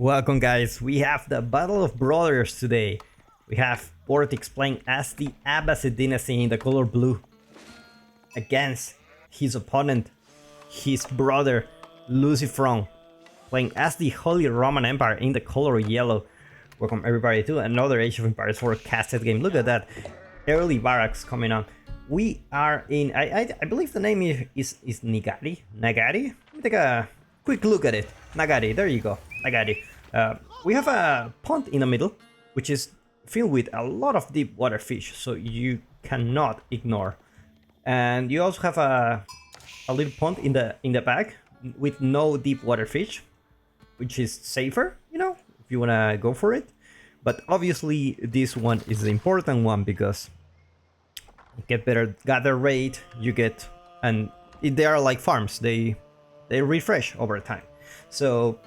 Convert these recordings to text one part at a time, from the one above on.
Welcome guys, we have the Battle of Brothers today. We have Vortex playing as the Abbasid Dynasty in the color blue against his opponent, his brother Lucifron, playing as the Holy Roman Empire in the color yellow. Welcome everybody to another Age of Empires 4 casted game. Look at that, early barracks coming on. We are in, I believe the name is Nagari? Nagari? Let me take a quick look at it. Nagari, there you go, Nagari. We have a pond in the middle, which is filled with a lot of deep water fish, so you cannot ignore. And you also have a little pond in the back with no deep water fish, which is safer, you know, if you wanna go for it. But obviously this one is the important one because you get better gather rate, you get, and they are like farms, they refresh over time. So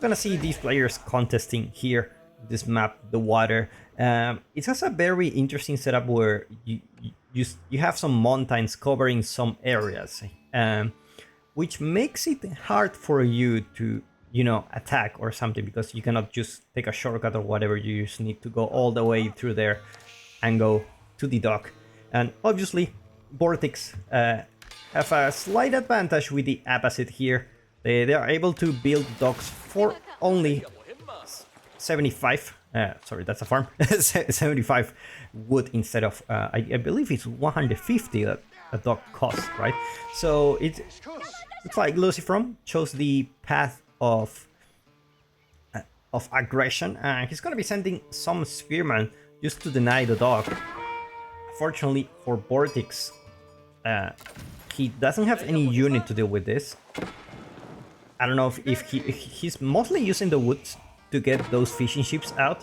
gonna see these players contesting here, this map, the water. It has a very interesting setup where you have some mountains covering some areas, which makes it hard for you to, you know, attack or something, because you cannot just take a shortcut or whatever. You just need to go all the way through there and go to the dock. And obviously Vortex have a slight advantage with the Abbasid here. They are able to build docks for only 75, sorry, that's a farm, 75 wood instead of, I believe it's 150 that a dock costs, right? So it's like Lucifron chose the path of aggression, and he's gonna be sending some spearmen just to deny the dock. Fortunately for Vortex, he doesn't have any unit to deal with this. I don't know if he's mostly using the woods to get those fishing ships out,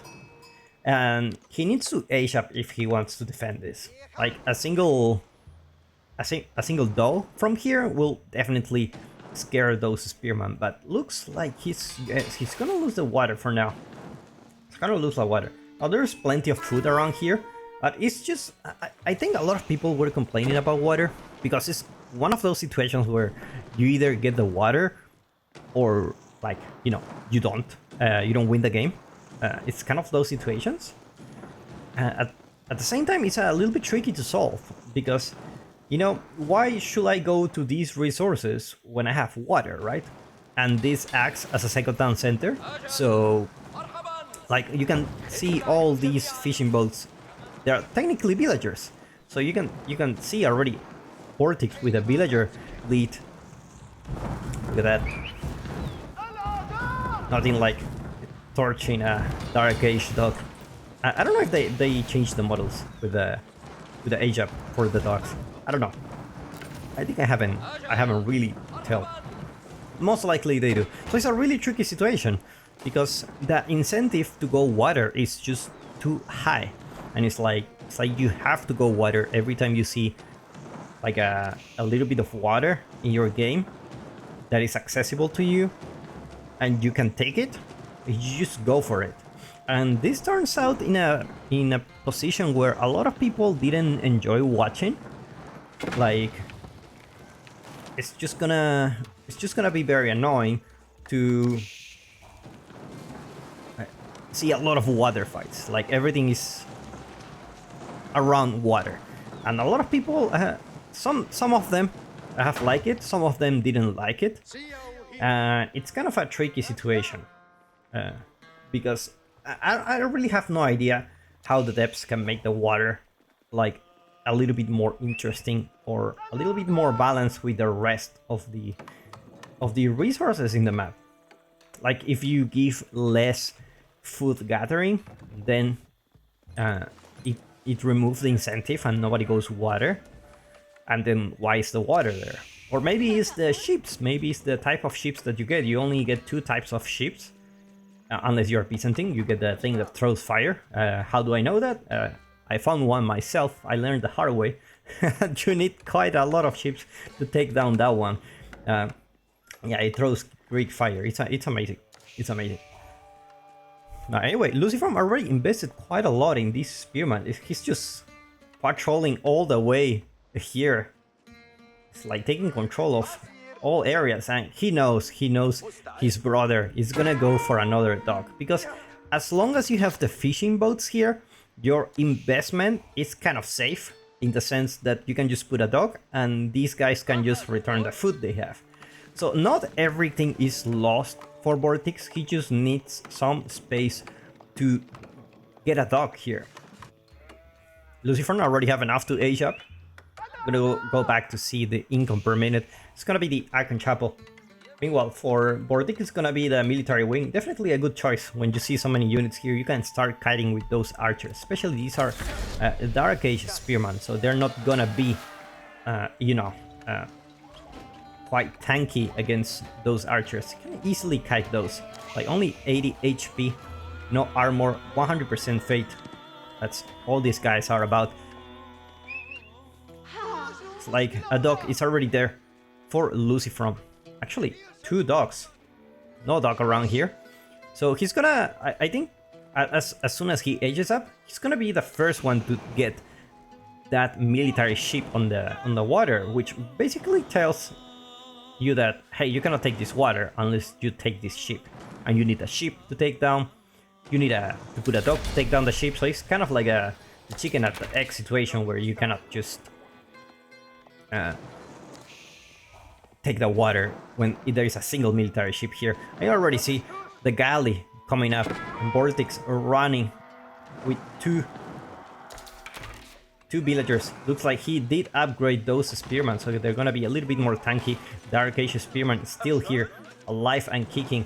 and he needs to age up if he wants to defend this. Like a single doe from here will definitely scare those spearmen, but looks like he's gonna lose the water for now. He's gonna lose the water. Now there's plenty of food around here, but it's just, I think a lot of people were complaining about water because it's one of those situations where you either get the water or, like, you know, you don't win the game. It's kind of those situations. At the same time, it's a little bit tricky to solve because, you know, why should I go to these resources when I have water, right? And this acts as a second town center, so like you can see all these fishing boats. They are technically villagers, so you can see already Vortex with a villager lead. Look at that. Nothing like torching a Dark Age dog. I don't know if they changed the models with the age up for the dogs. I don't know. I think I haven't really tell. Most likely they do. So it's a really tricky situation because the incentive to go water is just too high, and it's like you have to go water every time you see like a little bit of water in your game that is accessible to you and you can take it. You just go for it. And this turns out in a position where a lot of people didn't enjoy watching. Like it's just gonna be very annoying to see a lot of water fights. Like everything is around water, and a lot of people, some of them have liked it, some of them didn't like it. It's kind of a tricky situation because I really have no idea how the depths can make the water like a little bit more interesting or a little bit more balanced with the rest of the resources in the map. Like if you give less food gathering, then it removes the incentive and nobody goes water. And then why is the water there? Or maybe it's the ships, maybe it's the type of ships that you get. You only get 2 types of ships, unless you're Byzantine, you get the thing that throws fire. How do I know that? I found one myself, I learned the hard way. You need quite a lot of ships to take down that one. Yeah, it throws Greek fire, it's amazing, it's amazing. Now anyway, Lucifron already invested quite a lot in this spearman. He's just patrolling all the way here. It's like taking control all areas, and he knows his brother is gonna go for another dock, because as long as you have the fishing boats here, your investment is kind of safe in the sense that you can just put a dock and these guys can just return the food they have. So not everything is lost for Vortex, he just needs some space to get a dock here. Lucifer already have enough to age up. I'm gonna go back to see the income per minute. It's gonna be the Icon Chapel. Meanwhile, for Vortex, it's gonna be the military wing. Definitely a good choice. When you see so many units here, you can start kiting with those archers. Especially these are Dark Age Spearmen, so they're not gonna be, quite tanky against those archers. You can easily kite those. Like only 80 HP, no armor, 100% fate. That's all these guys are about. It's like a dock is already there for Lucifer. Actually, 2 dogs. No dog around here. So he's gonna, I think, as soon as he ages up, he's gonna be the first one to get that military ship on the water, which basically tells you that, hey, you cannot take this water unless you take this ship. And you need a ship to take down. You need to put a dog to take down the ship. So it's kind of like a chicken at the egg situation where you cannot just take the water when there is a single military ship here. I already see the galley coming up and Vortex running with two villagers. Looks like he did upgrade those spearmen, so they're gonna be a little bit more tanky. Dark Age spearman is still here, alive and kicking.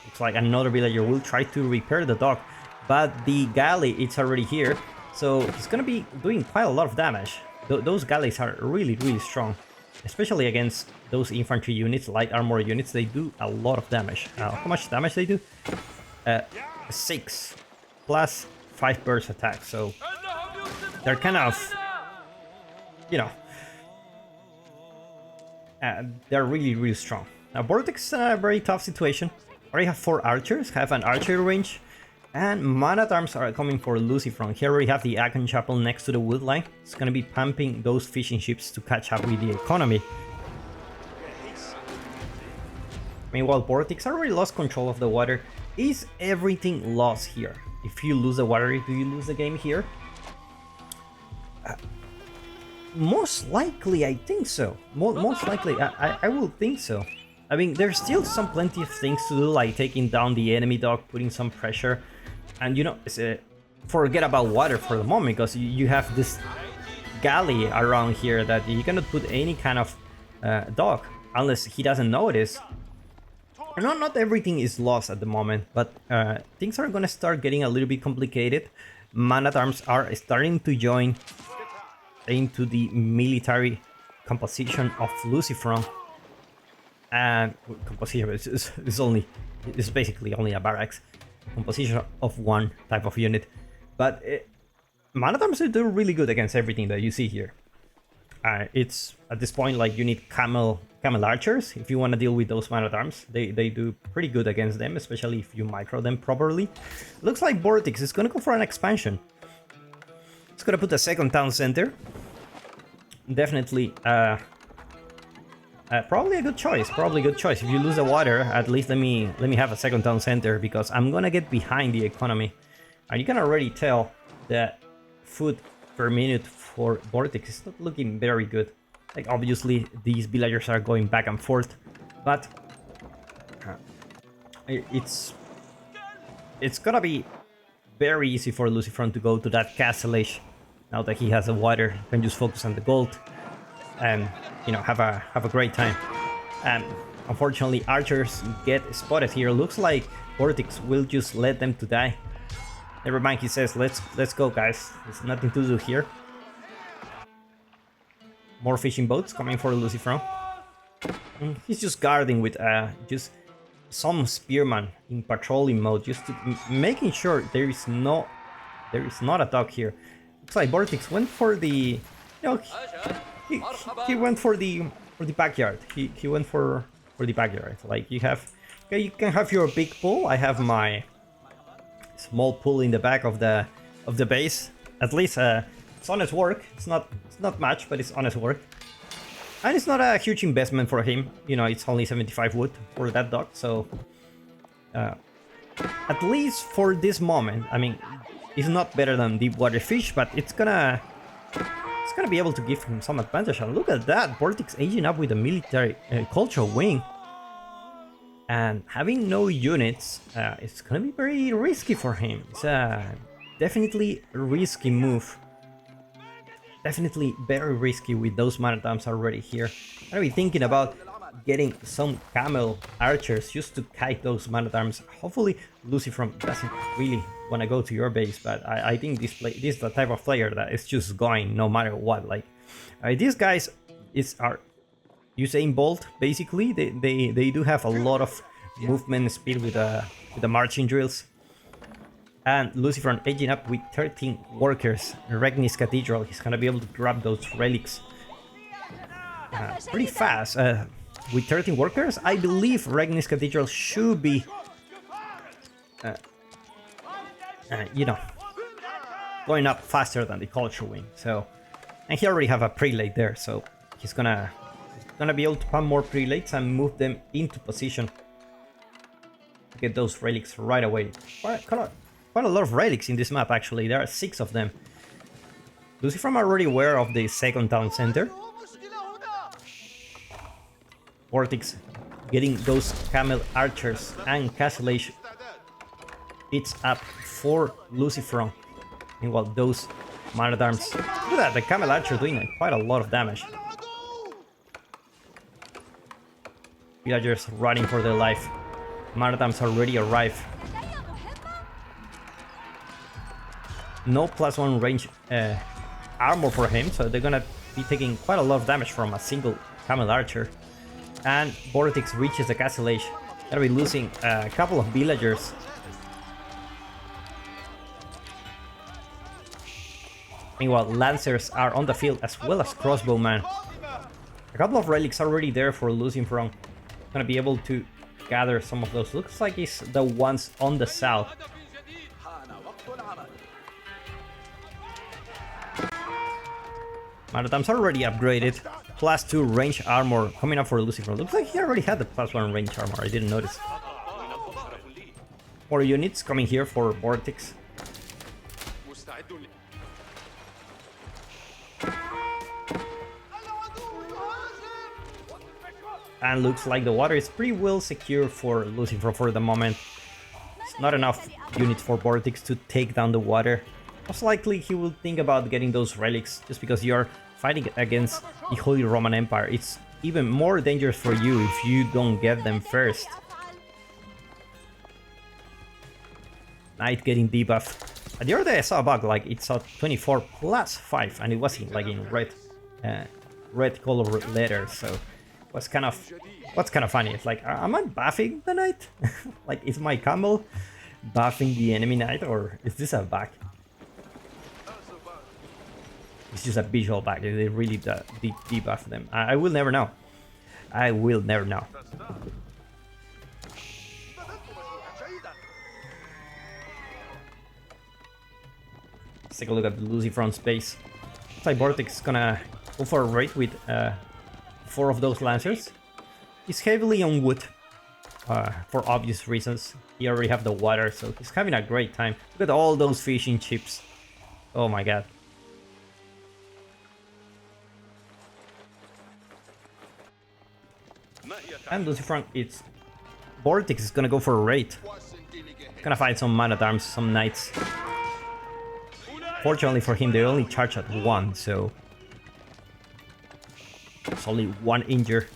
Looks like another villager will try to repair the dock, but the galley it's already here, so it's gonna be doing quite a lot of damage. Those galleys are really strong, especially against those infantry units, light armor units. They do a lot of damage. How much damage they do? 6 plus 5 burst attack, so they're kind of, they're really strong. Now Vortex is in a very tough situation. Already have 4 archers, have an archery range, and man-at-arms are coming for Lucifer. Here we have the Icon Chapel next to the wood line. It's gonna be pumping those fishing ships to catch up with the economy. Meanwhile, Vortex already lost control of the water. Is everything lost here? If you lose the water, do you lose the game here? Most likely, I think so. Most likely, I will think so. I mean, there's still plenty of things to do, like taking down the enemy dock, putting some pressure, and forget about water for the moment, because you have this galley around here that you cannot put any kind of dock unless he doesn't notice. Not everything is lost at the moment, but things are gonna start getting a little bit complicated. Man-at-arms are starting to join into the military composition of Lucifer. And composition is basically only a barracks composition of one type of unit, but man-at-arms do really good against everything that you see here. It's at this point like you need camel archers if you want to deal with those man-at-arms. They do pretty good against them, especially if you micro them properly. Looks like Vortex is gonna go for an expansion. It's gonna put a second town center. Definitely probably a good choice. If you lose the water, at least let me have a second town center, because I'm gonna get behind the economy. And you can already tell that food per minute for Vortex is not looking very good. Like, obviously these villagers are going back and forth, but it's gonna be very easy for Lucifer to go to that castle age. Now that he has the water, he can just focus on the gold and have a great time. And unfortunately, archers get spotted here. Looks like Vortex will just let them to die. Never mind, he says, let's go, guys. There's nothing to do here. More fishing boats coming for Lucifer. He's just guarding with just some spearmen in patrolling mode, just to making sure there is not a dock here. Looks like Vortex went for the, he went for the backyard. He went for the backyard. Like, you can have your big pool. I have my small pool in the back of the base. At least it's honest work. It's not much, but it's honest work. And it's not a huge investment for him. You know, it's only 75 wood for that dock, so... at least for this moment, I mean, it's not better than deep water fish, but it's gonna be able to give him some advantage. And look at that, Vortex aging up with a military cultural wing. And having no units, it's gonna be very risky for him. It's a definitely risky move. Definitely very risky with those man-at-arms already here. I'm gonna be thinking about getting some camel archers just to kite those man-at-arms. Hopefully Lucifron doesn't really want to go to your base, but I think this is the type of player that is just going no matter what. Like these guys are Usain Bolt basically. They do have a lot of movement speed with the marching drills. And Lucifron edging up with 13 workers. Regnis Cathedral, he's gonna be able to grab those relics pretty fast. With 13 workers, I believe Regnis Cathedral should be, you know, going up faster than the culture wing. So, and he already have a prelate there, so he's gonna be able to pump more prelates and move them into position to get those relics right away. Quite a lot of relics in this map, actually. There are 6 of them. Lucifron already aware of the second town center. Vortex getting those camel archers and Castlage. It's up for Lucifron. Meanwhile, those man-at-arms. Look at that, the camel archer doing quite a lot of damage. Villagers running for their life. Man-at-arms already arrived. No +1 range armor for him, so they're gonna be taking quite a lot of damage from a single camel archer. And Vortex reaches the castle age. Gonna be losing a couple of villagers. Meanwhile, Lancers are on the field as well as crossbowmen. A couple of relics already there for Lucifron. Gonna be able to gather some of those. Looks like it's the ones on the south. Man-at-arms already upgraded. +2 range armor coming up for Lucifron. Looks like he already had the +1 range armor. I didn't notice. More units coming here for Vortex. And looks like the water is pretty well secure for Lucifron for the moment. It's not enough units for Vortex to take down the water. Most likely he will think about getting those relics just because you're fighting against the Holy Roman Empire. It's even more dangerous for you if you don't get them first. Knight getting debuff. The other day I saw a bug, like it saw 24 +5 and it was in, like in red color letters, so what's kind of funny. It's like, am I buffing the knight? Like, is my camel buffing the enemy knight, or is this a bug? It's just a visual bug. They really debuff them. I will never know. I will never know. Let's take a look at the Lucifron space. Looks like Vortex is gonna go for a raid with 4 of those Lancers. He's heavily on wood for obvious reasons. He already have the water, so he's having a great time. Look at all those fishing chips. Oh my god. And Lucifron, it's Vortex is gonna go for a raid. Gonna find some man-at-arms, some knights. Fortunately for him, they only charge at 1, so it's only 1 injured.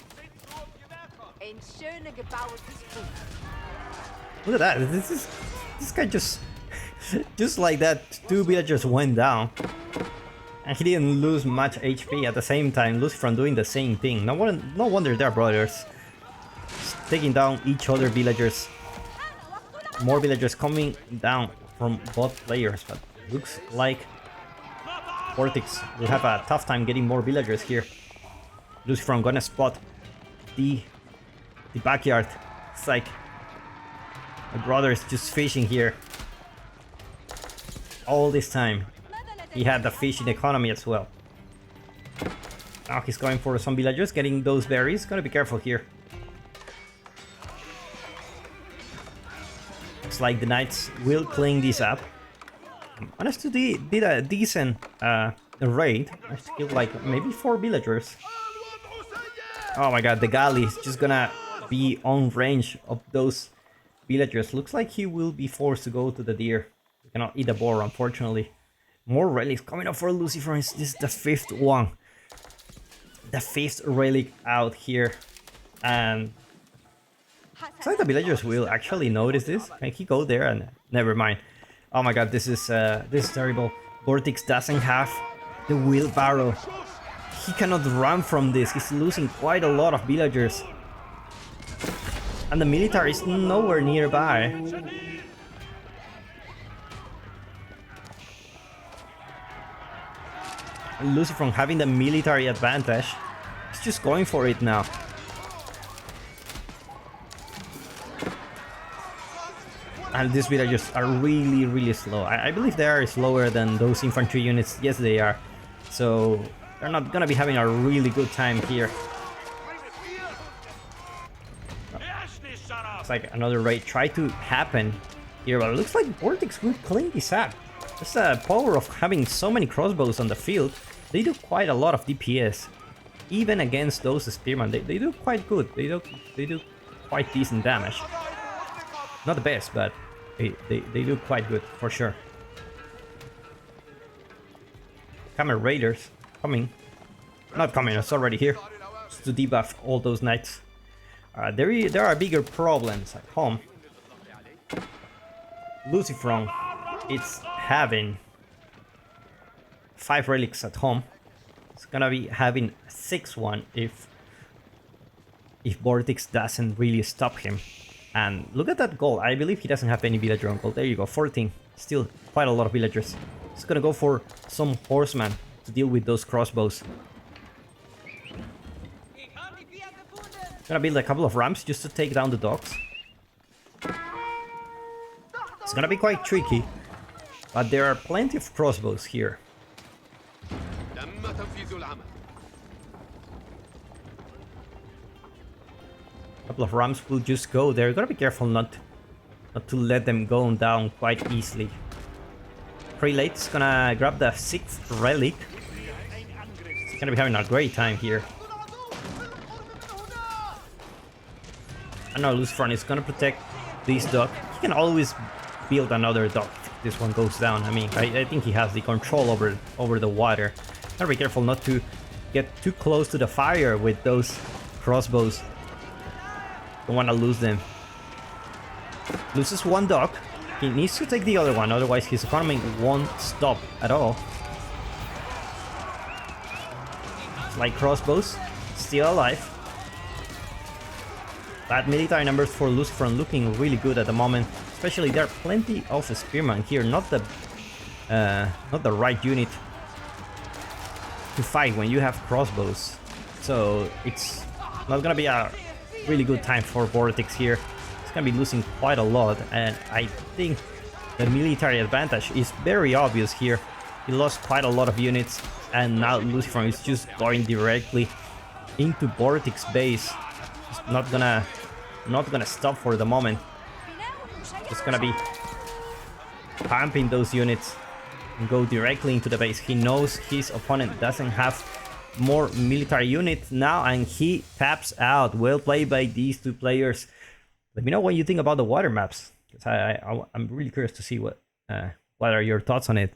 Look at that! This guy just like that. 2 villagers went down, and he didn't lose much HP. At the same time, Lucifron doing the same thing. No wonder they're brothers. Just taking down each other villagers. More villagers coming down from both players, but looks like Vortex will have a tough time getting more villagers here. Lucifron gonna spot the backyard. It's like my brother is just fishing here all this time. He had the fishing economy as well. Now he's going for some villagers, getting those berries. Gotta be careful here. Looks like the knights will clean this up. Honestly, did a decent raid. I killed like maybe 4 villagers. Oh my god, the galley is just gonna be on range of those villagers. Looks like he will be forced to go to the deer. He cannot eat the boar, unfortunately. More relics coming up for Lucifer. This is the 5th one. The 5th relic out here. And looks like the villagers will actually notice this. Can he go there? And never mind. Oh my god, this is terrible. Vortex doesn't have the wheelbarrow. He cannot run from this. He's losing quite a lot of villagers. And the military is nowhere nearby. Losing from having the military advantage. He's just going for it now. And these villagers are really, really slow. I believe they are slower than those infantry units. Yes, they are. So they're not gonna be having a really good time here. It's like another raid tried to happen here, but it looks like Vortex will clean this up. That's the power of having so many crossbows on the field. They do quite a lot of DPS, even against those spearmen. They do quite good. They do quite decent damage. Not the best, but they do quite good for sure. Camel raiders coming. Not coming, it's already here. Just to debuff all those knights. There are bigger problems at home. Lucifer is having 5 relics at home. It's gonna be having 6th one if Vortex doesn't really stop him. And look at that goal. I believe he doesn't have any villager on goal. There you go, 14. Still quite a lot of villagers. He's gonna go for some horsemen to deal with those crossbows. Gonna build a couple of ramps just to take down the dogs. It's gonna be quite tricky, but there are plenty of crossbows here. Couple of ramps will just go there. Gotta be careful not to let them go down quite easily. Prelate's gonna grab the 6th relic. He's gonna be having a great time here. I know Lucifer is gonna protect this dock. He can always build another dock if this one goes down. I mean, I think he has the control over the water. Gotta be careful not to get too close to the fire with those crossbows. Don't want to lose them. Loses one dock. He needs to take the other one, otherwise his economy won't stop at all. Like crossbows, still alive. Bad military numbers for Lucifer, looking really good at the moment. Especially there are plenty of spearmen here, not the right unit to fight when you have crossbows. So it's not gonna be a really good time for Vortex here. He's gonna be losing quite a lot, and I think the military advantage is very obvious here. He lost quite a lot of units, and now Lucifer is just going directly into Vortex base. He's not gonna stop for the moment. Just gonna be pumping those units and go directly into the base. He knows his opponent doesn't have more military units now, and he taps out. Well played by these two players. Let me know what you think about the water maps, because I'm really curious to see what are your thoughts on it.